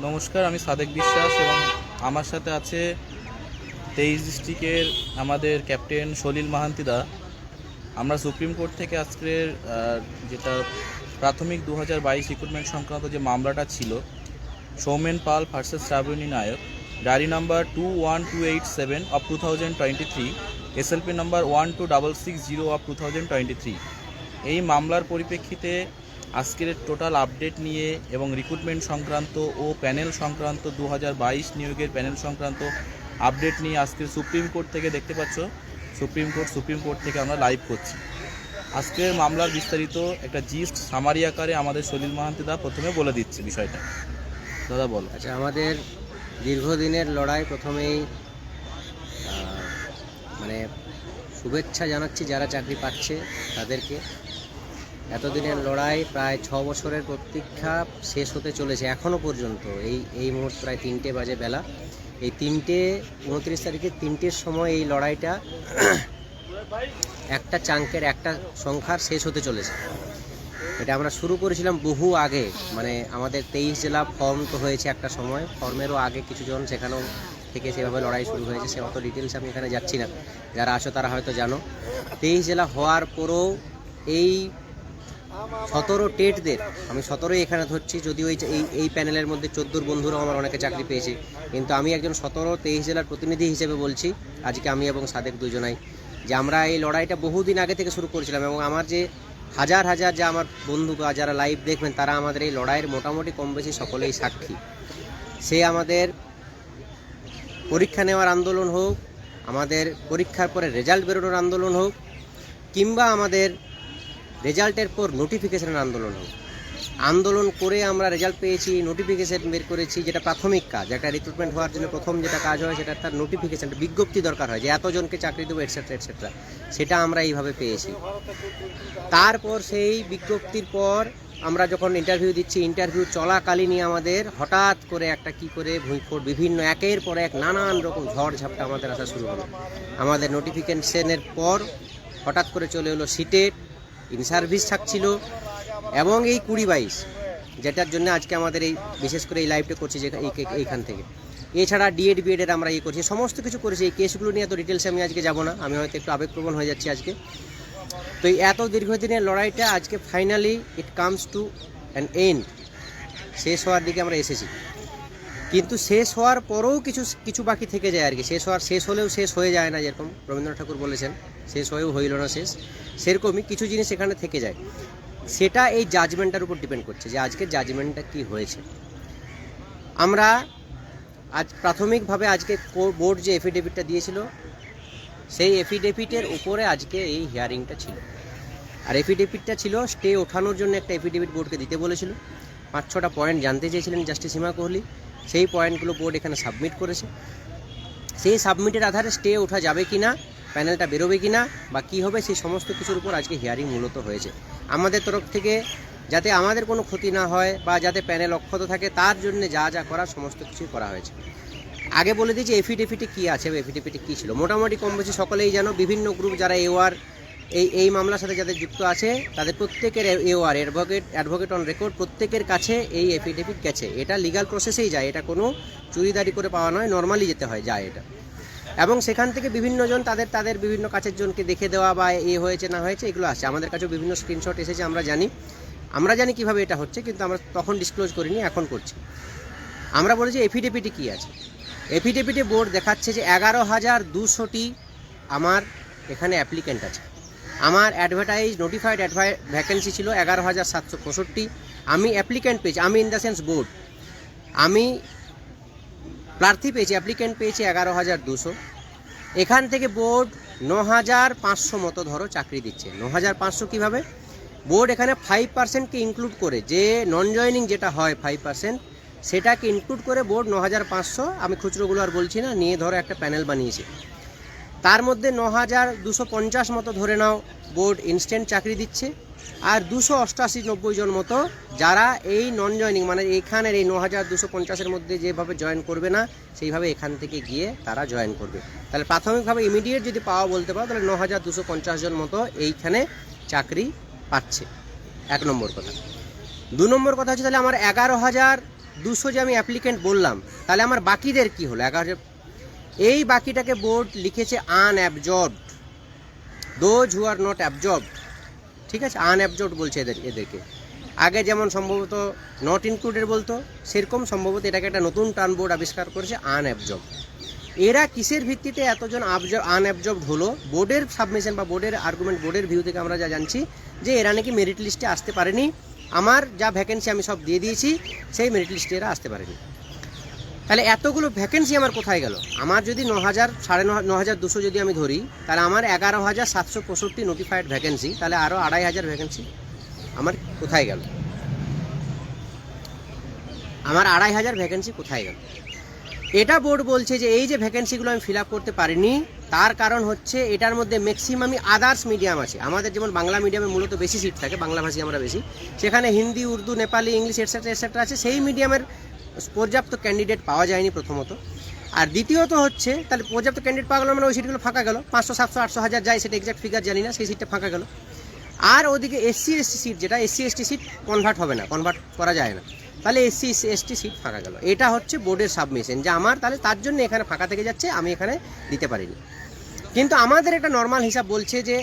নমস্কার, আমি সাদেক বিশ্বাস এবং আমার সাথে আছে 23 ডিস্ট্রিক্টের আমাদের ক্যাপ্টেন সলিল মাহান্তিদা। আমরা সুপ্রিম কোর্ট থেকে আজকের যেটা প্রাথমিক 2022 রিক্রুটমেন্ট সংক্রান্ত যে মামলাটা ছিল, Soumen Pal versus Srabani Nayak, diary number 21287 of 2023, SLP number 12660 of 2023। এই মামলার পরিপ্রেক্ষিতে আজকের টোটাল আপডেট নিয়ে এবং রিক্রুটমেন্ট সংক্রান্ত ও প্যানেল সংক্রান্ত 2022 নিয়োগের প্যানেল সংক্রান্ত আপডেট নিয়ে আজকের সুপ্রিম কোর্ট থেকে দেখতে পাচ্ছ, সুপ্রিম কোর্ট থেকে আমরা লাইভ করছি। আজকের মামলার বিস্তারিত একটা জিস্ট সামারি আকারে আমাদের সলিল মাহান্তিদা প্রথমে বলে দিচ্ছে বিষয়টা। দাদা বলো। আচ্ছা, আমাদের দীর্ঘদিনের লড়াই প্রথমেই মানে শুভেচ্ছা জানাচ্ছি যারা চাকরি পাচ্ছে তাদেরকে। এতদিনের লড়াই প্রায় 6 বছরের প্রতীক্ষা শেষ হতে চলেছে এখনও পর্যন্ত। এই মুহূর্তে প্রায় 3টে বাজে বেলা। এই 29 তারিখে 3টের সময় এই লড়াইটা একটা চাঙ্কের একটা সংখ্যার শেষ হতে চলেছে। এটা আমরা শুরু করেছিলাম বহু আগে, মানে আমাদের 23 জেলা ফর্ম তো হয়েছে একটা সময়, ফর্মেরও আগে কিছুজন সেখানেও থেকে সেভাবে লড়াই শুরু হয়েছে। সে অত ডিটেলস আমি এখানে যাচ্ছি না, যারা আসো তারা হয়তো জানো। 23 জেলা হওয়ার পরও এই 17 টেটদের, আমি 17ই এখানে ধরছি, যদিও এই প্যানেলের মধ্যে 14 বন্ধুরাও আমার অনেকে চাকরি পেয়েছে, কিন্তু আমি একজন 23 জেলার প্রতিনিধি হিসেবে বলছি আজকে আমি এবং সাদেক দুজনাই যে আমরা এই লড়াইটা বহুদিন আগে থেকে শুরু করেছিলাম। এবং আমার যে হাজার হাজার যে আমার বন্ধু বা যারা লাইভ দেখবেন তারা আমাদের এই লড়াইয়ের মোটামুটি কম বেশি সকলেই সাক্ষী। সে আমাদের পরীক্ষা নেওয়ার আন্দোলন হোক, আমাদের পরীক্ষার পরে রেজাল্ট বেরোনোর আন্দোলন হোক, কিংবা আমাদের রেজাল্টের পর নোটিফিকেশনের আন্দোলন হোক, আন্দোলন করে আমরা রেজাল্ট পেয়েছি, নোটিফিকেশন বের করেছি। যেটা প্রাথমিক কাজ, একটা রিক্রুটমেন্ট হওয়ার জন্য প্রথম যেটা কাজ হয় সেটা তার নোটিফিকেশন, বিজ্ঞপ্তি দরকার হয় যে এতজনকে চাকরি দেবো এটসেট্রা এটসেট্রা, সেটা আমরা এইভাবে পেয়েছি। তারপর সেই বিজ্ঞপ্তির পর আমরা যখন ইন্টারভিউ দিচ্ছি, ইন্টারভিউ চলাকালীনই আমাদের হঠাৎ করে একটা কি করে ভূঁইফোড়, বিভিন্ন একের পর এক নানান রকম ঝড় ঝাপটা আমাদের আসা শুরু হলো। আমাদের নোটিফিকেশনের পর হঠাৎ করে চলে এলো সিটেট, ইন সার্ভিস থাকছিল, এবং এই 2022 যেটার জন্য আজকে আমাদের এই বিশেষ করে এই লাইভটা করছি যে এইখান থেকে, এছাড়া ডিএড বিএডের আমরা করছি, সমস্ত কিছু করেছি। এই কেসগুলো নিয়ে এত ডিটেলসে আমি আজকে যাব না, আমি হয়তো একটু আবেগপ্রবণ হয়ে যাচ্ছি আজকে। তো এই এত দীর্ঘদিনের লড়াইটা আজকে finally it comes to an end, শেষ হওয়ার দিকে আমরা এসেছি। কিন্তু শেষ হওয়ার পরেও কিছু বাকি থেকে যায় আর কি। শেষ হলেও শেষ হয়ে যায় না, যেরকম রবীন্দ্রনাথ ঠাকুর বলেছেন শেষ হয়েও হইল না শেষ, সেরকমই কিছু জিনিস এখানে থেকে যায়। সেটা এই জাজমেন্টটার উপর ডিপেন্ড করছে যে আজকের জাজমেন্টটা কি হয়েছে। আমরা আজ প্রাথমিকভাবে আজকে বোর্ড যে এফিডেভিটটা দিয়েছিল সেই এফিডেভিটের উপরে আজকে এই হিয়ারিংটা ছিল। আর এফিডেভিটটা ছিল স্টে ওঠানোর জন্য একটা এফিডেভিট বোর্ডকে দিতে বলেছিল। 5-6টা পয়েন্ট জানতে চেয়েছিলেন জাস্টিস হিমা কোহলি, সেই পয়েন্টগুলো বোর্ড এখানে সাবমিট করেছে। সেই সাবমিটের আধারে স্টে ওঠা যাবে কি না, প্যানেলটা বেরোবে কি না, বা কী হবে, সেই সমস্ত কিছুর উপর আজকে হিয়ারিং মূলত হয়েছে। আমাদের তরফ থেকে যাতে আমাদের কোনো ক্ষতি না হয় বা যাতে প্যানেল অক্ষত থাকে তার জন্য যা যা করার সমস্ত কিছুই করা হয়েছে। আগে বলে দিই যে এফিডেভিটে কী আছে বা এফিডেভিটে কী ছিল। মোটামুটি কম বেশি সকলেই জানো, বিভিন্ন গ্রুপ যারা এই মামলার সাথে যাদের যুক্ত আছে তাদের প্রত্যেকের এওআর অ্যাডভোকেট অন রেকর্ড প্রত্যেকের কাছে এই এফিডেভিট গেছে। এটা লিগাল প্রসেসেই যায়, এটা কোনো চুরিদারি করে পাওয়া নয়, নর্মালি যেতে হয় যায় এটা। এবং সেখান থেকে বিভিন্নজন তাদের বিভিন্ন কাছের জনকে দেখে দেওয়া বা হয়েছে না হয়েছে এগুলো আসছে। আমাদের কাছেও বিভিন্ন স্ক্রিনশট এসেছে, আমরা জানি কীভাবে এটা হচ্ছে, কিন্তু আমরা তখন ডিসক্লোজ করিনি, এখন করছি। আমরা বলেছি এফিডেভিটে কী আছে। এফিডেভিটে বোর্ড দেখাচ্ছে যে 11,200টি আমার এখানে অ্যাপ্লিক্যান্ট আছে। আমার নোটিফাইড ভ্যাকেন্সি ছিল 11,765। আমি অ্যাপ্লিক্যান্ট পেয়েছি, আমি ইন দ্য সেন্স বোর্ড, আমি প্রার্থী পেয়েছি, অ্যাপ্লিক্যান্ট পেয়েছি 11,200। এখান থেকে বোর্ড 9,500 মতো ধরো চাকরি দিচ্ছে। 9,500 কীভাবে? বোর্ড এখানে 5%কে ইনক্লুড করে, যে নন জয়নিং যেটা হয় 5%, সেটাকে ইনক্লুড করে বোর্ড 9,500, আমি খুচরোগুলো আর বলছি না, নিয়ে ধরো একটা প্যানেল বানিয়েছে। তার মধ্যে 9,250 মতো ধরে নাও বোর্ড ইনস্ট্যান্ট চাকরি দিচ্ছে, আর 288-90 জন মতো যারা এই নন জয়নিং, মানে এখানের এই 9,250-এর মধ্যে যেভাবে জয়েন করবে না সেইভাবে এখান থেকে গিয়ে তারা জয়েন করবে। তাহলে প্রাথমিকভাবে ইমিডিয়েট যদি পাওয়া বলতে পারো তাহলে 9,250 জন মতো এইখানে চাকরি পাচ্ছে। 1 নম্বর কথা। 2 নম্বর কথা হচ্ছে তাহলে আমার 200 যে আমি অ্যাপ্লিকেন্ট বললাম, তাহলে আমার বাকিদের কি হলো? 11,000। এই বাকিটাকে বোর্ড লিখেছে unabsorbed, those who are not absorbed. ঠিক আছে, আনঅ্যাবজর্বড বলছে এদেরকে। আগে যেমন সম্ভবত নট ইনক্লুডেড বলতো, সেরকম সম্ভবত এটাকে একটা নতুন টার্ম বোর্ড আবিষ্কার করেছে, আনঅ্যাবজর্বড। এরা কিসের ভিত্তিতে এতজন আনঅ্যাবজর্বড হলো? বোর্ডের সাবমিশন বা বোর্ডের আর্গুমেন্ট, বোর্ডের ভিউ থেকে আমরা যা জানছি যে এরা নাকি মেরিট লিস্টে আসতে পারেনি। আমার যা ভ্যাকেন্সি আমি সব দিয়ে দিয়েছি, সেই মেরিট লিস্টে এরা আসতে পারেনি। তাহলে এতগুলো ভ্যাকেন্সি আমার কোথায় গেল? আমার যদি 9,000 9,200 যদি আমি ধরি, তাহলে আমার 11,765 নোটিফাইড ভ্যাকেন্সি, তাহলে আরও 2,500 ভ্যাকেন্সি আমার কোথায় গেল? আমার 2,500 ভ্যাকেন্সি কোথায় গেল? এটা বোর্ড বলছে যে এই যে ভ্যাকেন্সিগুলো আমি ফিল আপ করতে পারিনি, তার কারণ হচ্ছে এটার মধ্যে ম্যাক্সিমামই আদার্স মিডিয়াম আছে। আমাদের যেমন বাংলা মিডিয়ামে মূলত বেশি সিট থাকে, বাংলাভাষী আমরা বেশি, সেখানে Hindi, Urdu, Nepali, English etcetera etcetera আছে। সেই মিডিয়ামের পর্যাপ্ত ক্যান্ডিডেট পাওয়া যায়নি প্রথমত। আর দ্বিতীয়ত হচ্ছে, তাহলে পর্যাপ্ত ক্যান্ডিডেট পাওয়া গেল মানে ওই সিটগুলো ফাঁকা গেল। 500, 700, 800, 1000 যায়, সেটা এক্সাক্ট ফিগার জানি না, সেই সিটটা ফাঁকা গেল। আর ওদিকে এসসি এসটি সিট, যেটা এসসি এসটি সিট কনভার্ট হবে না, কনভার্ট করা যায় না, তাহলে এসসি এসটি সিট ফাঁকা গেল। এটা হচ্ছে বোর্ডের সাবমিশন, যে আমার তাহলে তার জন্য এখানে ফাঁকা থেকে যাচ্ছে, আমি এখানে দিতে পারিনি। কিন্তু আমাদের একটা নর্মাল হিসাব বলছে যে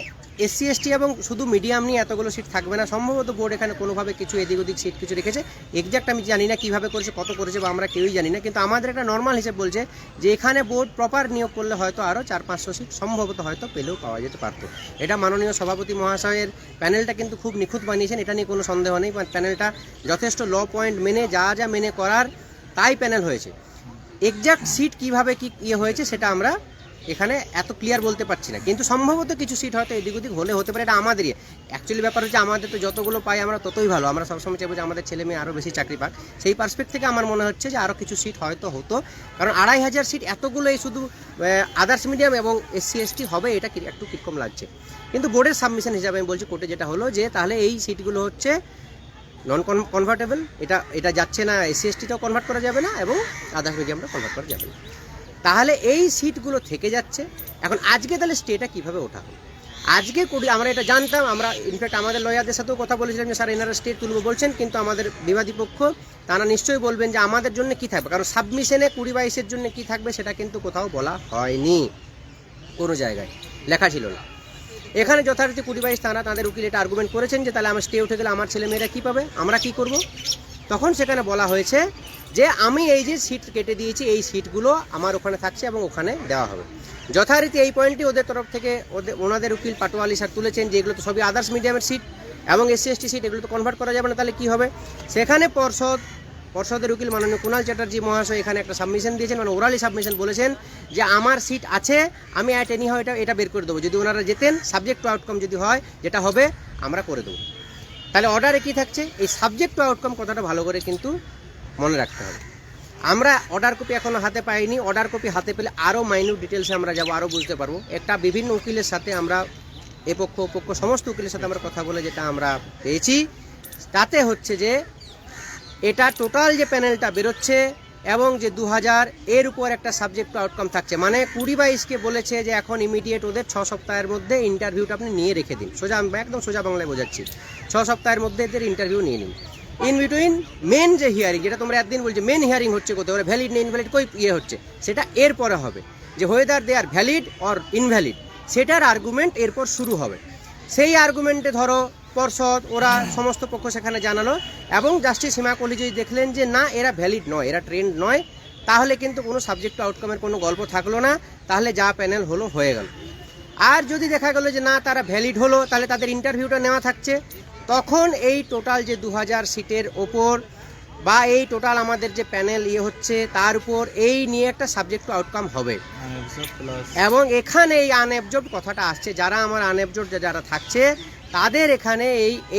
এসসি এসটি এবং শুধু মিডিয়াম নিয়ে এতগুলো সিট থাকবে না। সম্ভবত বোর্ড এখানে কোনোভাবে কিছু এদিক ওদিক সিট কিছু রেখেছে, এক্সাক্ট আমি জানি না কীভাবে করেছে, কত করেছে, বা আমরা কেউই জানি না। কিন্তু আমাদের একটা নর্মাল হিসাব বলছে যে এখানে বোর্ড প্রপার নিয়োগ করলে হয়তো আরও 400-500 সিট সম্ভবত হয়তো পেলেও পাওয়া যেতে পারতো। এটা মাননীয় সভাপতি মহাশয়ের প্যানেলটা কিন্তু খুব নিখুঁত বানিয়েছেন, এটা নিয়ে কোনো সন্দেহ নেই। প্যানেলটা যথেষ্ট ল পয়েন্ট মেনে, যা যা মেনে করার তাই প্যানেল হয়েছে। এক্সাক্ট সিট কীভাবে কী ইয়ে হয়েছে সেটা আমরা এখানে এত ক্লিয়ার বলতে পারছি না, কিন্তু সম্ভবত কিছু সিট হয়তো এদিক ওদিক হতে পারে। এটা আমাদেরই অ্যাকচুয়ালি ব্যাপার হচ্ছে, আমাদের তো যতগুলো পাই আমরা ততই ভালো। আমরা সবসময় চাইবো যে আমাদের ছেলে মেয়ে আরও বেশি চাকরি পাক। সেই পার্সপেক্ট থেকে আমার মনে হচ্ছে যে আরও কিছু সিট হয়তো হতো, কারণ 2,500 সিট এতগুলো এই শুধু আদার্স মিডিয়াম এবং এসসি এসটি হবে, এটা একটু কীরকম লাগছে। কিন্তু বোর্ডের সাবমিশন হিসাবে আমি বলছি, কোর্টে যেটা হলো যে তাহলে এই সিটগুলো হচ্ছে নন কনভার্টেবল, এটা যাচ্ছে না, এসসি এসটিতেও কনভার্ট করা যাবে না এবং আদার্স মিডিয়ামটা কনভার্ট করা যাবে না। তাহলে এই সিটগুলো থেকে যাচ্ছে। এখন আজকে তাহলে স্টেটা কীভাবে ওঠা হলো? আজকে আমরা এটা জানতাম, আমরা ইনফ্যাক্ট আমাদের লয়ারদের সাথেও কথা বলেছিলাম যে স্যার এনারা স্টে তুলব বলছেন, কিন্তু আমাদের বিবাদী পক্ষ তারা নিশ্চয়ই বলবেন যে আমাদের জন্য কী থাকবে, কারণ সাবমিশনে 20-22-এর জন্য কী থাকবে সেটা কিন্তু কোথাও বলা হয়নি, কোনো জায়গায় লেখা ছিল না। এখানে যথারীতি 20-22 তারা তাদের উকিল এটা আর্গুমেন্ট করেছেন যে তাহলে আমার স্টে উঠে গেলে আমার ছেলেমেয়েরা কী পাবে, আমরা কি করব? তখন সেখানে বলা হয়েছে যে আমি এই যে সিট কেটে দিয়েছি, এই সিটগুলো আমার ওখানে থাকছে এবং ওখানে দেওয়া হবে। যথারীতি এই পয়েন্টটি ওদের তরফ থেকে ওনাদের উকিল পাটোয়ালি স্যার তুলেছেন যে এগুলো তো সবই আদার্স মিডিয়ামের সিট এবং এসসি এসটি সিট, এগুলো তো কনভার্ট করা যাবে না, তাহলে কী হবে? সেখানে পর্ষদের উকিল মাননীয় কুণাল চ্যাটার্জি মহাশয় এখানে একটা সাবমিশন দিয়েছেন, মানে ওরালি সাবমিশন বলেছেন যে আমার সিট আছে, আমি অ্যাট এনি হয় এটা বের করে দেবো। যদি ওনারা যেতেন, সাবজেক্ট টু আউটকাম যদি হয় যেটা হবে আমরা করে দেবো। তাহলে অর্ডারে কী থাকছে? এই সাবজেক্ট টু আউটকাম কথাটা ভালো করে কিন্তু মনে রাখতে হবে। আমরা অর্ডার কপি এখনও হাতে পাইনি, অর্ডার কপি হাতে পেলে আরও মাইনিউট ডিটেলসে আমরা যাবো, আরও বুঝতে পারবো। একটা বিভিন্ন উকিলের সাথে আমরা এপক্ষ ওপক্ষ সমস্ত উকিলের সাথে আমরা কথা বলে যেটা আমরা পেয়েছি, তাতে হচ্ছে যে এটা টোটাল যে প্যানেলটা বেরোচ্ছে এবং যে 2000 এর উপর একটা সাবজেক্ট টু আউটকাম থাকছে, মানে 20-22-কে বলেছে যে এখন ইমিডিয়েট ওদের 6 সপ্তাহের মধ্যে ইন্টারভিউটা আপনি নিয়ে রেখে দিন। একদম সোজা বাংলায় বোঝাচ্ছি, 6 সপ্তাহের মধ্যে এদের ইন্টারভিউ নিয়ে নিন। ইন বিটুইন মেন যে হিয়ারিং, যেটা তোমরা একদিন বলছো মেন হিয়ারিং হচ্ছে কোথাও, ওরা ভ্যালিড না ইনভ্যালিড কই হচ্ছে, সেটা এরপরে হবে, যে whether they are valid or invalid, সেটার আর্গুমেন্ট এরপর শুরু হবে। সেই আর্গুমেন্টে ধরো পর্ষদ ওরা সমস্ত পক্ষ সেখানে জানালো এবং জাস্টিস হিমা কোহলি যদি দেখলেন যে না এরা ভ্যালিড নয়, এরা ট্রেন্ড নয়, তাহলে কিন্তু কোনো সাবজেক্ট টু আউটকামের কোনো গল্প থাকলো না, তাহলে যা প্যানেল হলো হয়ে গেল। আর যদি দেখা গেলো যে না তারা ভ্যালিড হলো, তাহলে তাদের ইন্টারভিউটা নেওয়া থাকছে, তখন এই টোটাল যে 2000 সিটের ওপর বা এই টোটাল আমাদের যে প্যানেল হচ্ছে তার উপর এই নিয়ে একটা সাবজেক্ট টু আউটকাম হবে। এবং এখানে এই আনঅ্যাবজর্বড কথাটা আসছে, যারা আমার আনঅ্যাবজর্বড যারা থাকছে তাদের এখানে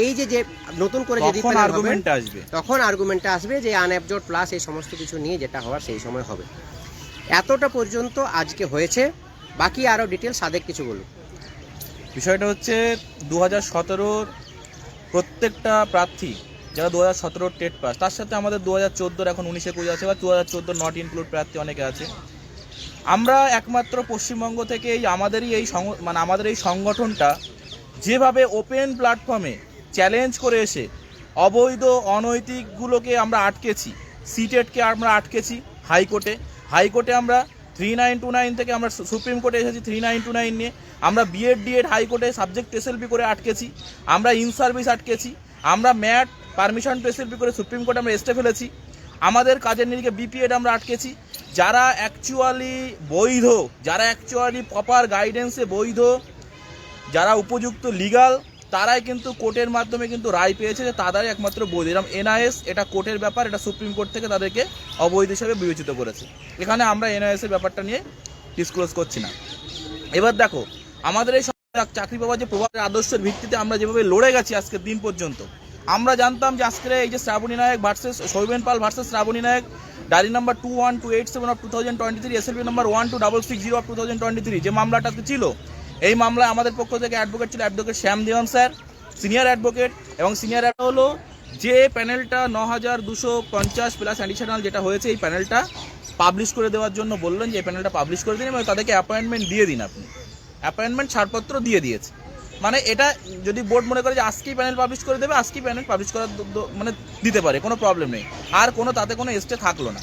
এই যে নতুন করে যদি আর্গুমেন্ট আসবে, তখন আর্গুমেন্টটা আসবে যে আনঅ্যাবজর্বড প্লাস এই সমস্ত কিছু নিয়ে যেটা হওয়ার সেই সময় হবে। এতটা পর্যন্ত আজকে হয়েছে, বাকি আরও ডিটেলস সাদেক কিছু বলুন। বিষয়টা হচ্ছে 2017-র প্রত্যেকটা প্রার্থী যারা 2017 টেট পাস, তার সাথে আমাদের 2014 এখন 19-20 আছে, বা 2014 নট ইনক্লুড প্রার্থী অনেকে আছে। আমরা একমাত্র পশ্চিমবঙ্গ থেকে আমাদের এই সংগঠনটা যেভাবে ওপেন প্ল্যাটফর্মে চ্যালেঞ্জ করে এসে অবৈধ অনৈতিকগুলোকে আমরা আটকেছি, সিটেটকে আমরা আটকেছি হাইকোর্টে আমরা 3929 থেকে আমরা সুপ্রিম কোর্টে এসেছি 3929 নিয়ে। আমরা বিএড ডিএড হাইকোর্টে সাবজেক্ট এসএলপি করে আটকেছি, আমরা ইন সার্ভিস আটকেছি, আমরা ম্যাট পারমিশন টু এসএলপি করে সুপ্রিম কোর্টে আমরা এসটে ফেলেছি, আমাদের কাজের নিরিখে বিপিএড আমরা আটকেছি। যারা অ্যাকচুয়ালি বৈধ, যারা অ্যাকচুয়ালি প্রপার গাইডেন্সে বৈধ, যারা উপযুক্ত লিগাল, তারাই কিন্তু কোর্টের মাধ্যমে কিন্তু রায় পেয়েছে যে তারাই একমাত্র বৈধ। এরকম এনআইএস এটা কোর্টের ব্যাপার, এটা সুপ্রিম কোর্ট থেকে তাদেরকে অবৈধ হিসাবে বিবেচিত করেছে। এখানে আমরা এনআইএসের ব্যাপারটা নিয়ে ডিসক্লোজ করছি না। এবার দেখো, আমাদের এই চাকরি পাওয়ার যে প্রভাবের আদর্শের ভিত্তিতে আমরা যেভাবে লড়ে গেছি আজকের দিন পর্যন্ত, আমরা জানতাম যে আজকের এই যে Srabani Nayak versus Soumen Pal versus Srabani Nayak, diary number 21287 of 2023, SLP number 12660 of 2023, যে মামলাটা ছিল, এই মামলায় আমাদের পক্ষ থেকে অ্যাডভোকেট ছিল অ্যাডভোকেট শ্যাম দেওয়ান স্যার, সিনিয়র অ্যাডভোকেট। এবং সিনিয়র হলো যে প্যানেলটা 9250 প্লাস অ্যাডিশনাল যেটা হয়েছে, এই প্যানেলটা পাবলিশ করে দেওয়ার জন্য বললেন যে এই প্যানেলটা পাবলিশ করে দিন এবং তাদেরকে অ্যাপয়েন্টমেন্ট দিয়ে দিন। আপনি অ্যাপয়েন্টমেন্ট ছাড়পত্র দিয়ে দিয়েছে, মানে এটা যদি বোর্ড মনে করে যে আজকেই প্যানেল পাবলিশ করে দেবে, আজকেই প্যানেল পাবলিশ করার মানে দিতে পারে, কোনো প্রবলেম নেই, আর কোনো তাতে কোনো স্টে থাকলো না।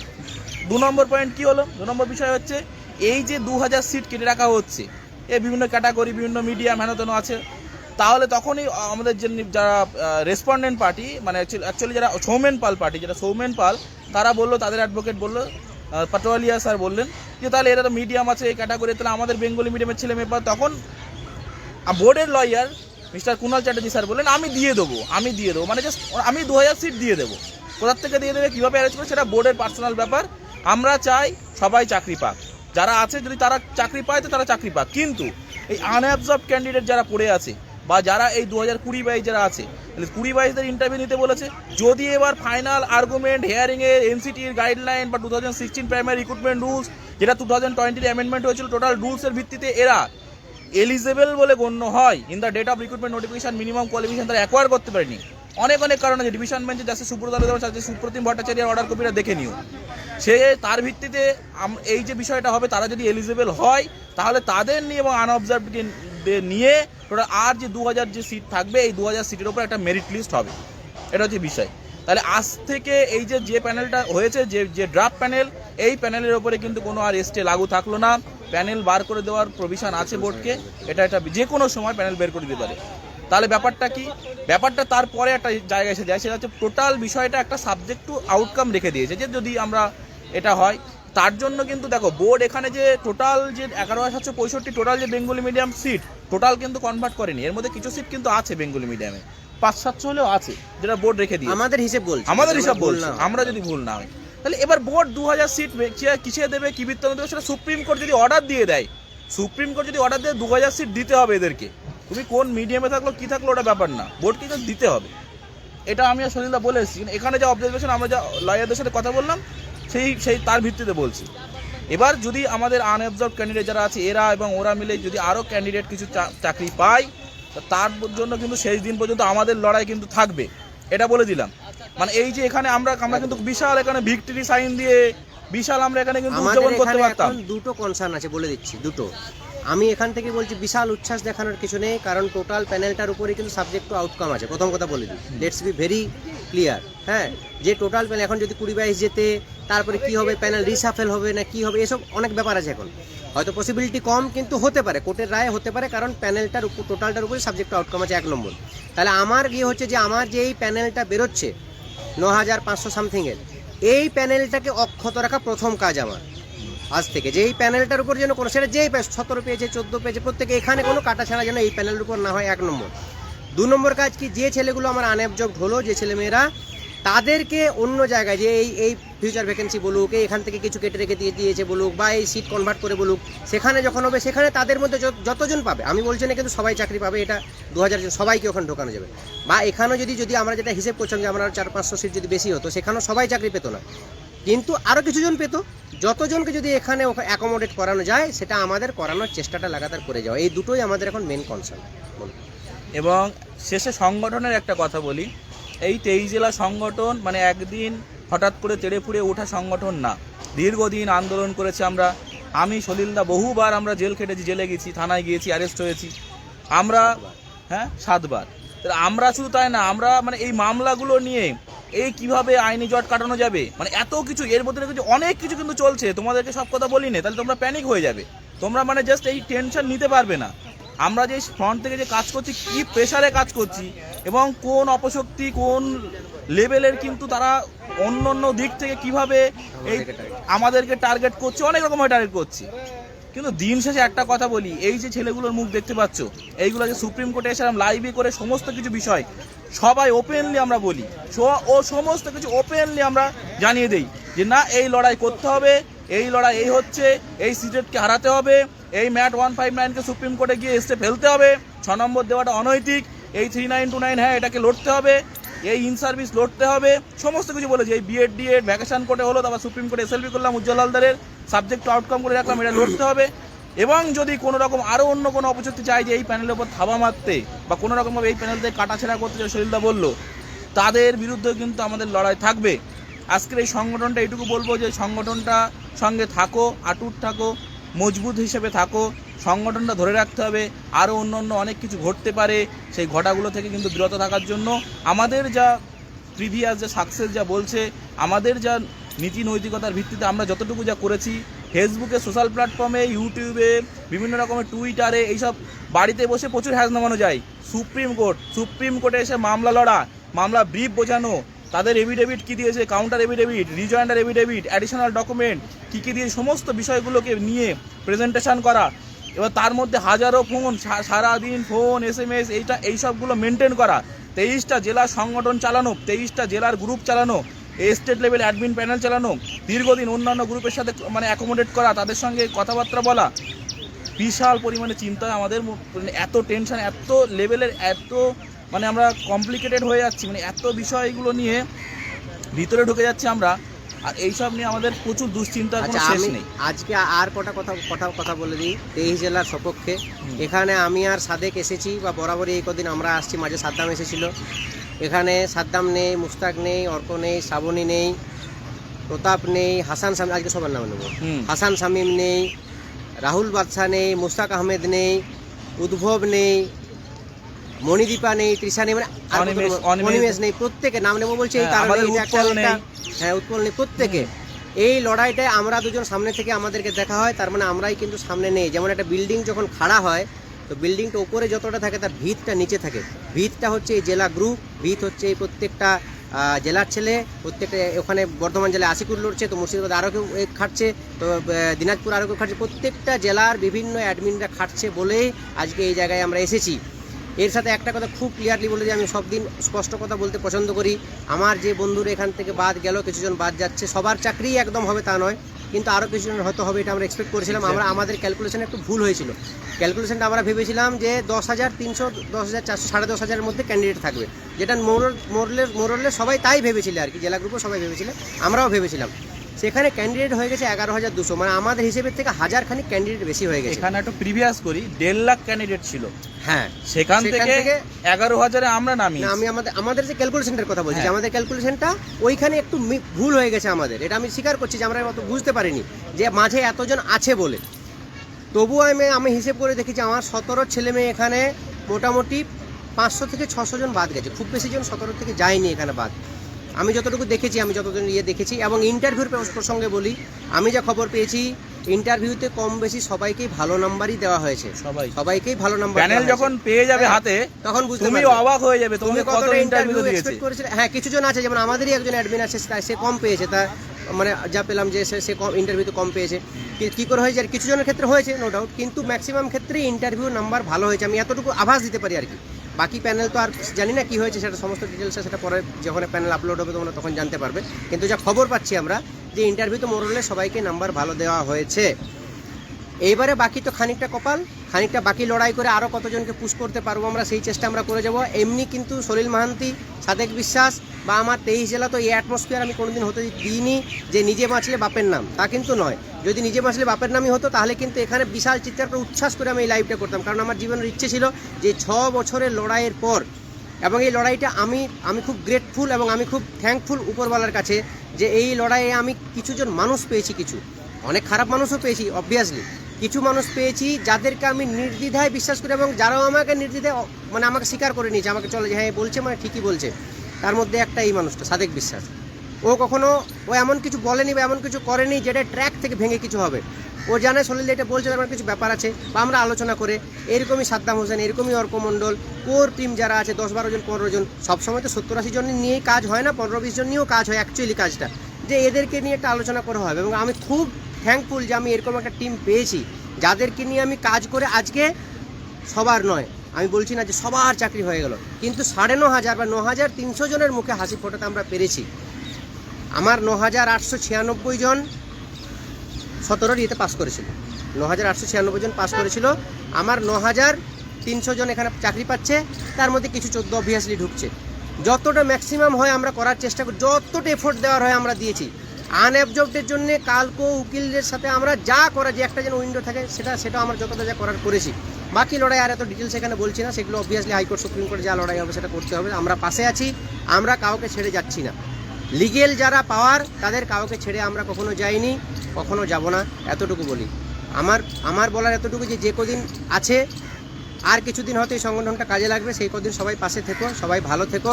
2 নম্বর পয়েন্ট কী হলো, 2 নম্বর বিষয় হচ্ছে এই যে 2000 সিট কেটে রাখা হচ্ছে, এই বিভিন্ন ক্যাটাগরি বিভিন্ন মিডিয়াম হেন আছে, তাহলে তখনই আমাদের যে যারা রেসপন্ডেন্ট পার্টি, মানে অ্যাকচুয়ালি যারা সৌমেন পাল পার্টি, যারা সৌমেন পাল, তারা বললো, তাদের অ্যাডভোকেট বললো, পাটোয়ালিয়া স্যার বললেন যে তাহলে এরা তো মিডিয়াম আছে এই ক্যাটাগরি, তাহলে আমাদের বেঙ্গলি মিডিয়ামের ছেলে মেয়ে পাল। তখন বোর্ডের lawyer mister Kunal Chatterjee sir বললেন আমি দিয়ে দেবো, মানে জাস্ট আমি 2000 সিট দিয়ে দেবো। কোথার থেকে দিয়ে দেবে, কীভাবে অ্যারেঞ্জ করে, সেটা বোর্ডের পার্সোনাল ব্যাপার। আমরা চাই সবাই চাকরি পাক, যারা আছে যদি তারা চাকরি পায় তো তারা চাকরি পাক, কিন্তু এই আনঅ্যাবজর্ব ক্যান্ডিডেট যারা পড়ে আছে বা যারা এই 2020-22 যারা আছে, 20-22দের ইন্টারভিউ নিতে বলেছে। যদি এবার ফাইনাল আর্গুমেন্ট হিয়ারিংয়ের এনসিটির গাইডলাইন বা 2016 প্রাইমারি রিক্রুটমেন্ট রুলস, যেটা 2020 অ্যামেন্ডমেন্ট হয়েছিল, টোটাল রুলসের ভিত্তিতে এরা এলিজেবল বলে গণ্য হয় in the date of recruitment notification, minimum qualification তারা অ্যাকোয়ার করতে পারেনি। অনেক কারণ আছে, ডিভিশন বেঞ্চে যাচ্ছে সুব্রত আলোচনা, সুপ্রতিম ভট্টাচার্যের অর্ডার কপিটা দেখে নিও, সে তার ভিত্তিতে এই যে বিষয়টা হবে, তারা যদি এলিজেবল হয় তাহলে তাদের নিয়ে এবং আনঅবজার্ভকে নিয়ে টোটাল আর যে 2000 যে সিট থাকবে, এই 2000 সিটের ওপর একটা মেরিট লিস্ট হবে, এটা হচ্ছে বিষয়। তাহলে আজ থেকে এই যে প্যানেলটা হয়েছে, যে ড্রাফট প্যানেল, এই প্যানেলের ওপরে কিন্তু কোনো আর এসটে লাগু থাকলো না। প্যানেল বার করে দেওয়ার প্রভিশন আছে বোর্ডকে, এটা যে কোনো সময় প্যানেল বের করে দিতে পারে। তাহলে ব্যাপারটা কি, ব্যাপারটা তারপরে একটা জায়গায় এসে যায়, সেটা হচ্ছে টোটাল বিষয়টা একটা সাবজেক্ট টু আউটকাম রেখে দিয়েছে, যে যদি আমরা এটা হয়, তার জন্য কিন্তু দেখো বোর্ড এখানে যে টোটাল যে 11,765 টোটাল যে বেঙ্গলি মিডিয়াম সিট টোটাল কিন্তু কনভার্ট করেনি, এর মধ্যে কিছু সিট কিন্তু আছে বেঙ্গলি মিডিয়ামে, 500-700 হলেও আছে, যেটা বোর্ড রেখে দিয়ে আমাদের হিসাব বলছে, আমরা যদি ভুল না হয়। তাহলে এবার বোর্ড 2000 সিট কিসে দেবে, কি বৃত্তান্ত দেবে, সেটা সুপ্রিম কোর্ট যদি অর্ডার দিয়ে দেয়, 2000 সিট দিতে হবে এদেরকে। তুমি কোন মিডিয়ামে থাকলো কি থাকলো ওটা ব্যাপার না, বোর্ডকে কিন্তু দিতে হবে। এটা আমি আর সলিলদা বলে এসেছি, এখানে যা অবজারভেশন আমরা যা লয়ারদের সাথে কথা বললাম সেই তার ভিত্তিতে বলছি। এবার যদি আমাদের আনঅবজার্ভ ক্যান্ডিডেট যারা আছে, এরা এবং ওরা মিলে যদি আরও ক্যান্ডিডেট কিছু চাকরি পায়, তার জন্য কিন্তু শেষ দিন পর্যন্ত আমাদের লড়াই কিন্তু থাকবে, এটা বলে দিলাম। মানে এই যে এখানে আমরা কিন্তু বিশাল এখানে ভিক্টরি সাইন দিয়ে বিশাল আমরা এখানে কিন্তু উদযাপন করতে পারতাম। দুটো কনসার্ন আছে, বলে দিচ্ছি দুটো। আমি এখান থেকে বলছি বিশাল উচ্ছ্বাস দেখানোর কিছু নেই, কারণ টোটাল প্যানেলটার উপরে কিন্তু সাবজেক্ট টু আউটকাম আছে। প্রথম কথা বলে দিই, লেটস বি ভেরি ক্লিয়ার। হ্যাঁ, যে টোটাল প্যানেল এখন যদি 20-22 যেতে, তারপরে কি হবে, প্যানেল রিসাফেল হবে না কি হবে, এসব অনেক ব্যাপার আছে। এখন হয়তো পসিবিলিটি কম, কিন্তু হতে পারে, কোর্টের রায় হতে পারে, কারণ প্যানেলটার উপর টোটালটার উপরে সাবজেক্ট টু আউটকাম আছে 1 নম্বর। তাহলে আমার হচ্ছে যে আমার যে এই প্যানেলটা বেরোচ্ছে 9500 সামথিংয়ের, এই প্যানেলটাকে অক্ষত রাখা প্রথম কাজ আমার আজ থেকে। যে এই প্যানেলটার উপর যেন কোনো, সেটা যেই 17 পেয়েছে 14 পেয়েছে, প্রত্যেকে এখানে কোনো কাটা ছাড়া যেন এই প্যানেলের উপর না হয়, 1 নম্বর। 2 নম্বর কাজ কি, যে ছেলেগুলো আমার আনঅবজার্ভড হলো, যে ছেলেমেয়েরা, তাদেরকে অন্য জায়গায় যে এই ফিউচার ভ্যাকেন্সি বলুক, এখান থেকে কিছু কেটে রেখে দিয়েছে বলুক, বা এই সিট কনভার্ট করে বলুক, সেখানে যখন হবে সেখানে তাদের মধ্যে যতজন পাবে, আমি বলছি না কিন্তু সবাই চাকরি পাবে, এটা 2000 জন সবাইকে ওখানে ঢোকানো যাবে। বা এখানেও যদি আমরা যেটা হিসেব করছিলাম যে আমরা 400-500 সিট যদি বেশি হতো, সেখানেও সবাই চাকরি পেতো না, কিন্তু আরও কিছুজন পেতো। যতজনকে যদি এখানে অ্যাকোমোডেট করানো যায়, সেটা আমাদের করানোর চেষ্টাটা লাগাতার করে যাওয়া, এই দুটোই আমাদের এখন মেন কনসার্ন। এবং শেষে সংগঠনের একটা কথা বলি, এই 23 জেলা সংগঠন মানে একদিন হঠাৎ করে তেড়ে ফুড়ে ওঠা সংগঠন না, দীর্ঘদিন আন্দোলন করেছে আমরা। আমি সলিলদা বহুবার আমরা জেল খেটেছি, জেলে গেছি, থানায় গিয়েছি, অ্যারেস্ট হয়েছি আমরা, 7 বার। আমরা শুধু তাই না, আমরা মানে এই মামলাগুলো নিয়ে এই কিভাবে আইনি জট কাটানো যাবে, মানে এত কিছু এর মধ্যে কিছু অনেক কিছু কিন্তু চলছে, তোমাদেরকে সব কথা বলি না, তাহলে তোমরা প্যানিক হয়ে যাবে, তোমরা মানে জাস্ট এই টেনশন নিতে পারবে না। আমরা যে ফ্রন্ট থেকে যে কাজ করছি, কি প্রেশারে কাজ করছি, এবং কোন অপশক্তি কোন লেভেলের কিন্তু তারা অন্য অন্য দিক থেকে কিভাবে এই আমাদেরকে টার্গেট করছে, অনেক রকমের টার্গেট করছে। কিন্তু দিন শেষে একটা কথা বলি, এই যে ছেলেগুলোর মুখ দেখতে পাচ্ছ, এইগুলো যে সুপ্রিম কোর্টে এসেছিলাম লাইভে করে সমস্ত কিছু বিষয় সবাই ওপেনলি আমরা বলি, ও সমস্ত কিছু ওপেনলি আমরা জানিয়ে দেই যে না, এই লড়াই করতে হবে, এই লড়াই এই হচ্ছে, এই সিটেটকে হারাতে হবে, এই ম্যাট 159কে সুপ্রিম কোর্টে গিয়ে এসে ফেলতে হবে, 6 নম্বর দেওয়াটা অনৈতিক, এই 3929 হ্যাঁ এটাকে লড়তে হবে, এই ইন সার্ভিস লড়তে হবে, সমস্ত কিছু বলেছি। এই বিএড ডিএড ভ্যাকেশন কোর্টে হলো, তারপর সুপ্রিম কোর্টে এসএলপি করলাম, উজ্জ্বল হালদারের সাবজেক্ট টু আউটকাম করে রাখলাম, এটা লড়তে হবে। এবং যদি কোনো রকম আরও অন্য কোনো অপশক্তি চাই যে এই প্যানেলের উপর থাবা মারতে বা কোনো রকমভাবে এই প্যানেল থেকে কাটাছেড়া করতে, যে শরীরদা বললো, তাদের বিরুদ্ধেও কিন্তু আমাদের লড়াই থাকবে। আজকের এই সংগঠনটা এইটুকু বলবো যে সংগঠনটা সঙ্গে থাকো, আটুট থাকো, মজবুত হিসেবে থাকো, সংগঠনটা ধরে রাখতে হবে। আরও অন্য অন্য অনেক কিছু ঘটতে পারে, সেই ঘটাগুলো থেকে কিন্তু বিরত থাকার জন্য আমাদের যা প্রিভিয়াস যা সাকসেস যা বলছে, আমাদের যা নীতি নৈতিকতার ভিত্তিতে আমরা যতটুকু যা করেছি, ফেসবুকে, সোশ্যাল প্ল্যাটফর্মে, ইউটিউবে, বিভিন্ন রকমের টুইটারে, এইসব বাড়িতে বসে প্রচুর হ্যাজ নামানো যায়। সুপ্রিম কোর্টে এসে মামলা লড়া, মামলা ব্রিফ বোঝানো, তাদের এভিডেভিট কী দিয়েছে, counter affidavit, rejoinder affidavit, additional document কী দিয়ে সমস্ত বিষয়গুলোকে নিয়ে প্রেজেন্টেশন করা, এবার তার মধ্যে হাজারো ফোন, সারাদিন ফোন, SMS, এইসবগুলো মেনটেন করা, 23টা জেলার সংগঠন চালানো, 23টা জেলার গ্রুপ চালানো, স্টেট লেভেল অ্যাডমিন প্যানেল চালানো, দীর্ঘদিন অন্যান্য গ্রুপের সাথে মানে অ্যাকোমোডেট করা, তাদের সঙ্গে কথাবার্তা বলা, বিশাল পরিমাণে চিন্তা আমাদের, এত টেনশন, এত লেভেলের, এত মানে আমরা কমপ্লিকেটেড হয়ে যাচ্ছি, মানে এত বিষয়গুলো নিয়ে ভিতরে ঢুকে যাচ্ছি আমরা, আর এইসব নিয়ে আমাদের প্রচুর দুশ্চিন্তার কোনো শেষ নেই। আজকে আর কথা বলে দিই 23 জেলার সপক্ষে। এখানে আমি আর সাদেক এসেছি, বা বরাবরই এই কদিন আমরা আসছি, মাঝে সাদ্দাম এসেছিল। এখানে সাদ্দাম নেই, মুস্তাক নেই, অর্ক নেই, শ্রাবণী নেই, প্রতাপ নেই, হাসান শামীম, আজকে সবার নাম নেব, হাসান শামীম নেই, রাহুল বাদশা নেই, মুস্তাক আহমেদ নেই, উদ্ভব নেই, মণিদীপা নেই, তৃষা নেই, মানে অনিমেষ নেই, প্রত্যেকে নাম নেবো বলছে এই কারণে, হ্যাঁ উৎপল নেই, প্রত্যেকে। এই লড়াইটায় আমরা দুজন সামনে থেকে আমাদেরকে দেখা হয়, তার মানে আমরাই কিন্তু সামনে নেই। যেমন একটা বিল্ডিং যখন খাড়া হয়, তো বিল্ডিংটা উপরে যতটা থাকে তার ভিতটা নিচে থাকে। ভিতটা হচ্ছে এই জেলা গ্রুপ, ভিত হচ্ছে এই প্রত্যেকটা জেলার ছেলে, প্রত্যেকটা ওখানে বর্ধমান জেলায় আশিকুর লড়ছে, তো মুর্শিদাবাদ আরও কেউ খাটছে, তো দিনাজপুর আরও কেউ খাটছে, প্রত্যেকটা জেলার বিভিন্ন অ্যাডমিনরা খাটছে বলেই আজকে এই জায়গায় আমরা এসেছি। এর সাথে একটা কথা খুব ক্লিয়ারলি বলে যে আমি সব দিন স্পষ্ট কথা বলতে পছন্দ করি, আমার যে বন্ধুরা এখান থেকে বাদ গেল, কিছুজন বাদ যাচ্ছে, সবার চাকরি একদম হবে তা নয়, কিন্তু আরও কিছুজন হয়তো হবে, এটা আমরা এক্সপেক্ট করেছিলাম। আমাদের ক্যালকুলেশনে একটু ভুল হয়েছিল। ক্যালকুলেশনটা আমরা ভেবেছিলাম যে 10,300, 10,400, 10,500 মধ্যে ক্যান্ডিডেট থাকবে, যেটা মোরলে সবাই তাই ভেবেছিল আর কি, জেলা গ্রুপও সবাই ভেবেছিল, আমরাও ভেবেছিলাম। সেখানে ক্যান্ডিডেট হয়ে গেছে 11,200, মানে আমাদের হিসেবের থেকে 1000 খানিক ক্যান্ডিডেট বেশি হয়ে গেছে। এখানে একটু প্রিভিয়াস করি, 1.5 লাখ ক্যান্ডিডেট ছিল, হ্যাঁ, সেখান থেকে 11,000-এ আমরা নামি। আমি আমাদের যে ক্যালকুলেশনটার কথা বলছি, আমাদের ক্যালকুলেশনটা ওইখানে একটু ভুল হয়ে গেছে আমাদের, এটা আমি স্বীকার করছি যে আমরা অত বুঝতে পারিনি যে মাঝে এতজন আছে বলে। তবুও আমি হিসেব করে দেখেছি আমার 17 ছেলে মেয়ে এখানে মোটামুটি 500 থেকে 600 জন বাদ গেছে, খুব বেশি জন 17 থেকে যায়নি এখানে বাদ, আমি যতটুকু দেখেছি, আমি যতদিন দেখেছি। এবং ইন্টারভিউর প্রসঙ্গে বলি, আমি যা খবর পেয়েছি, ইন্টারভিউতে কম বেশি সবাইকেই ভালো নাম্বারই দেওয়া হয়েছে, সবাইকেই ভালো নাম্বার। প্যানেল যখন পেয়ে যাবে হাতে, তখন তুমি অবাক হয়ে যাবে তুমি কত ইন্টারভিউ এক্সপেক্ট করেছিলে। হ্যাঁ, কিছুজন আছে, যেমন আমাদেরই একজন অ্যাডমিন আছে, সে কম পেয়েছে, তা মানে যা পেলাম যে সে কম ইন্টারভিউতে কম পেয়েছে। কী করে হয়েছে, আর কিছু জনের ক্ষেত্রে হয়েছে নো ডাউট, কিন্তু ম্যাক্সিমাম ক্ষেত্রে ইন্টারভিউ নাম্বার ভালো হয়েছে, আমি এতটুকু আভাস দিতে পারি আর কি। বাকি প্যানেল তো আর জানি না কি হয়েছে, সেটা সমস্ত ডিটেলসটা সেটা পরে যখন প্যানেল আপলোড হবে তোমরা তখন জানতে পারবে। কিন্তু যা খবর পাচ্ছি আমরা, যে ইন্টারভিউতে মোরলে সবাইকে নাম্বার ভালো দেওয়া হয়েছে। এইবারে বাকি তো খানিকটা কপাল, খানিকটা বাকি লড়াই করে আরও কতজনকে পুশ করতে পারবো আমরা, সেই চেষ্টা আমরা করে যাব। এমনি কিন্তু সলিল মাহান্তি, সাদেক বিশ্বাস বা আমার 23 জেলা তো এই অ্যাটমসফিয়ার আমি কোনোদিন হতে দিইনি যে নিজে বাঁচলে বাপের নাম, তা কিন্তু নয়। যদি নিজে বাঁচলে বাপের নামই হতো, তাহলে কিন্তু এখানে বিশাল চিৎকার করে উচ্ছ্বাস করে আমি এই লাইভটা করতাম, কারণ আমার জীবনের ইচ্ছে ছিল যে 6 বছরের লড়াইয়ের পর, এবং এই লড়াইটা আমি খুব গ্রেটফুল এবং আমি খুব থ্যাঙ্কফুল উপরওয়ালার কাছে যে এই লড়াইয়ে আমি কিছুজন মানুষ পেয়েছি, কিছু অনেক খারাপ মানুষও পেয়েছি অবভিয়াসলি, কিছু মানুষ পেয়েছি যাদেরকে আমি নির্দ্বিধায় বিশ্বাস করি, এবং যারাও আমাকে নির্দ্বিধায় মানে আমাকে স্বীকার করে নিয়েছে, আমাকে চলে যে হ্যাঁ বলছে মানে ঠিকই বলছে, তার মধ্যে একটা এই মানুষটা সাদেক বিশ্বাস, ও কখনো ও এমন কিছু বলেনি বা এমন কিছু করেনি যেটা ট্র্যাক থেকে ভেঙে কিছু হবে। ও জানে সলিল এটা বলছে আমার কিছু ব্যাপার আছে, বা আমরা আলোচনা করে এরকমই সাদ্দাম হোসেন, এরকমই অর্ক মণ্ডল, কোর টিম যারা আছে 10-12 জন 15 জন, সবসময় তো 70-80 জন নিয়েই কাজ হয় না, 15-20 জন নিয়েও কাজ হয় অ্যাকচুয়ালি কাজটা, যে এদেরকে নিয়ে একটা আলোচনা করা হবে। এবং আমি খুব থ্যাঙ্কফুল যে আমি এরকম একটা টিম পেয়েছি যাদেরকে নিয়ে আমি কাজ করে আজকে সবার নয়, আমি বলছি না যে সবার চাকরি হয়ে গেল, কিন্তু 9,500 বা 9,300 জনের মুখে হাসি ফোটাতে আমরা পেরেছি। আমার 9,896 জন 17 ইয়েতে পাস করেছিল, 9,896 জন পাস করেছিল। আমার 9,300 জন এখানে চাকরি পাচ্ছে, তার মধ্যে কিছু 14 অবভিয়াসলি ঢুকছে। যতটা ম্যাক্সিমাম হয় আমরা করার চেষ্টা করি, যতটা এফোর্ট দেওয়ার হয় আমরা দিয়েছি। আনঅ্যাবজর্বডের জন্য কালকো উকিলদের সাথে আমরা যা করা, যে একটা যেন উইন্ডো থাকে সেটা আমরা যতটা যা করার করেছি। বাকি লড়াই আর এত ডিটেলস এখানে বলছি না, সেগুলো অবভিয়াসলি হাইকোর্ট সুপ্রিম কোর্টে যা লড়াই হবে সেটা করতে হবে। আমরা পাশে আছি, আমরা কাউকে ছেড়ে যাচ্ছি না। লিগেল যারা পাওয়ার তাদের কাউকে ছেড়ে আমরা কখনো যাইনি, কখনো যাব না, এতটুকু বলি। আমার বলার এতটুকু যে কদিন আছে, আর কিছুদিন হয়তো এই সংগঠনটা কাজে লাগবে, সেই কদিন সবাই পাশে থেকো, সবাই ভালো থেকো।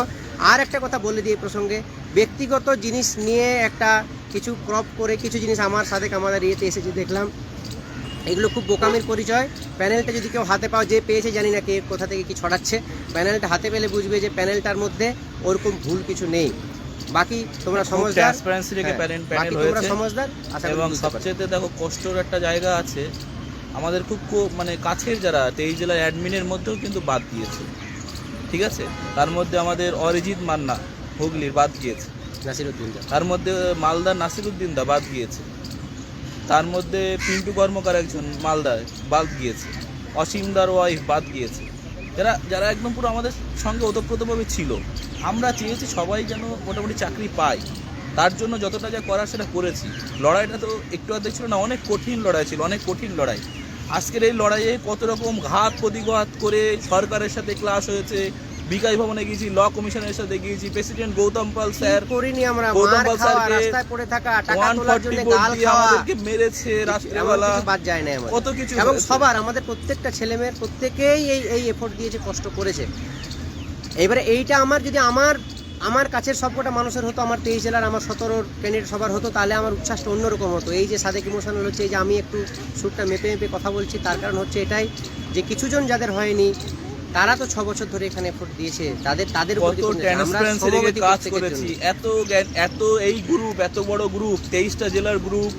আর একটা কথা বলে দিই এই প্রসঙ্গে, ব্যক্তিগত জিনিস নিয়ে একটা কিছু ক্রপ করে কিছু জিনিস আমার সাথে আমাদের ইয়েতে এসেছে দেখলাম, এগুলো খুব বোকামির পরিচয়। প্যানেলটা যদি কেউ হাতে পাও, যে পেয়েছে জানি না কে কোথা থেকে কি ছড়াচ্ছে, প্যানেলটা হাতে পেলে বুঝবে যে প্যানেলটার মধ্যে ওরকম ভুল কিছু নেই। বাকি তোমরা সমঝদার, ট্রান্সপারেন্সি রেখে প্যানেল তোমরা হয়েছে সমঝদার। এবং সবচেয়ে দেখো কষ্টর একটা জায়গা আছে, আমাদের খুব মানে কাছের যারা 23 জেলার অ্যাডমিনের মধ্যেও কিন্তু বাদ দিয়েছে, ঠিক আছে। তার মধ্যে আমাদের অরিজিৎ মান্না হুগলির বাদ গিয়েছে, নাসিরউদ্দিন দা, তার মধ্যে মালদার নাসিরউদ্দিন দা বাদ গিয়েছে, তার মধ্যে পিন্টু কর্মকার একজন মালদার বাদ গিয়েছে, অসীমদার ওয়াইফ বাদ গিয়েছে, যারা একদম পুরো আমাদের সঙ্গে ওতপ্রোতভাবে ছিল। আমরা চেয়েছি সবাই যেন মোটামুটি চাকরি পায়, তার জন্য যতটা যা করার সেটা করেছি। লড়াইটা তো একটু আধ ছিল না, অনেক কঠিন লড়াই ছিল, অনেক কঠিন লড়াই। আজকের এই লড়াইয়ে কত রকম ঘাত প্রতিঘাত করে সরকারের সাথে ক্লাস হয়েছে, বিকাশ ভবনে গিয়েছি, ল কমিশনের সাথে গিয়েছি, প্রেসিডেন্ট গৌতম পাল স্যার করিনি আমরা, গৌতম পাল রাস্তায় পড়ে থাকা, টাকা 144 তোলার জন্য গাল খাওয়া, আমাদেরকে মেরেছে রাত্রেবেলা, বাদ যায় না কত কিছু। এবং সবার আমাদের প্রত্যেকটা ছেলেমেয়ের প্রত্যেকেই এই এফোর্ট দিয়েছে, কষ্ট করেছে। এবারে এইটা আমার যদি আমার কাছের সবকটা মানুষের হতো, আমার 23 জেলার আমার 17 ক্যান্ডিডেট সবার হতো, তাহলে আমার উচ্ছ্বাসটা অন্যরকম হতো। এই যে সাদেক ইমোশনাল হচ্ছে, এই যে আমি একটু সুরটা মেপে কথা বলছি, তার কারণ হচ্ছে এটাই যে কিছুজন যাদের হয়নি তারা তো 6 বছর ধরে এখানে এফোর্ট দিয়েছে, তাদের কত ট্রান্সপারেন্সি রেখে কাজ করেছি। এত এই গ্রুপ, এত বড় গ্রুপ, 23টা জেলার গ্রুপ,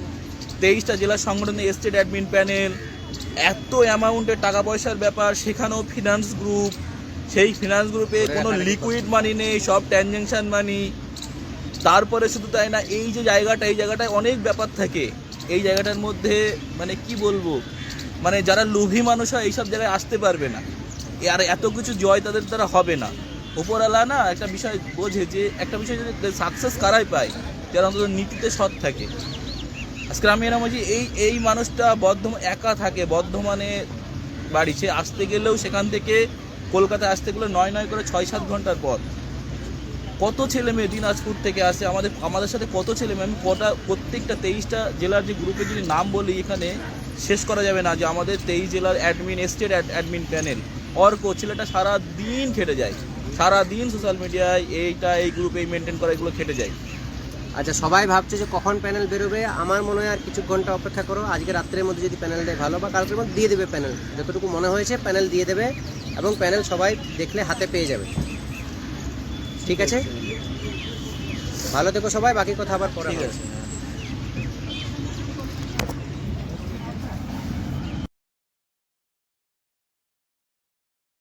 23টা জেলার সংগঠনে স্টেট অ্যাডমিন প্যানেল, এত অ্যামাউন্টের টাকা পয়সার ব্যাপার, সেখানেও ফিনান্স গ্রুপ, সেই ফিনান্স গ্রুপে কোনো লিকুইড মানি নেই, সব ট্রানজ্যাকশন মানি। তারপরে শুধু তাই না, এই জায়গাটায় অনেক ব্যাপার থাকে। এই জায়গাটার মধ্যে মানে কি বলবো, মানে যারা লোভী মানুষ হয় এইসব জায়গায় আসতে পারবে না, আর এত কিছু জয় তাদের দ্বারা হবে না। উপরওয়ালা না একটা বিষয় বোঝে, যে একটা বিষয় যদি সাকসেস কারাই পায়, যারা অন্তত নীতিতে সৎ থাকে। আজকে আমি এরকম বলছি, এই মানুষটা একা থাকে বর্ধমানে বাড়ি, সে আসতে গেলেও সেখান থেকে কলকাতায় আসতে গেলে 9 করে 6-7 ঘন্টার পর। কত ছেলে মেয়ে দিনাজপুর থেকে আসে, আমাদের সাথে কত ছেলে মেয়ে, আমি প্রত্যেকটা 23টা জেলার যে গ্রুপে যদি নাম বলি এখানে শেষ করা যাবে না। যে আমাদের 23 জেলার admin, state admin panel, Arko ছেলেটা সারাদিন খেটে যায়, সারাদিন সোশ্যাল মিডিয়ায় এই গ্রুপ এই মেনটেন করা, এগুলো খেটে যায়। আচ্ছা, সবাই ভাবছে যে কখন প্যানেল বেরোবে, আমার মনে হয় আর কিছু ঘন্টা অপেক্ষা করো। আজকে রাত্রের মধ্যে যদি প্যানেল দেয় ভালো, বা কালকের মধ্যে দিয়ে দেবে প্যানেল, যতটুকু মনে হয়েছে প্যানেল দিয়ে দেবে, এবং প্যানেল সবাই দেখলে হাতে পেয়ে যাবে। ঠিক আছে, ভালো থেকো সবাই, বাকি কথা আবার পরে হবে।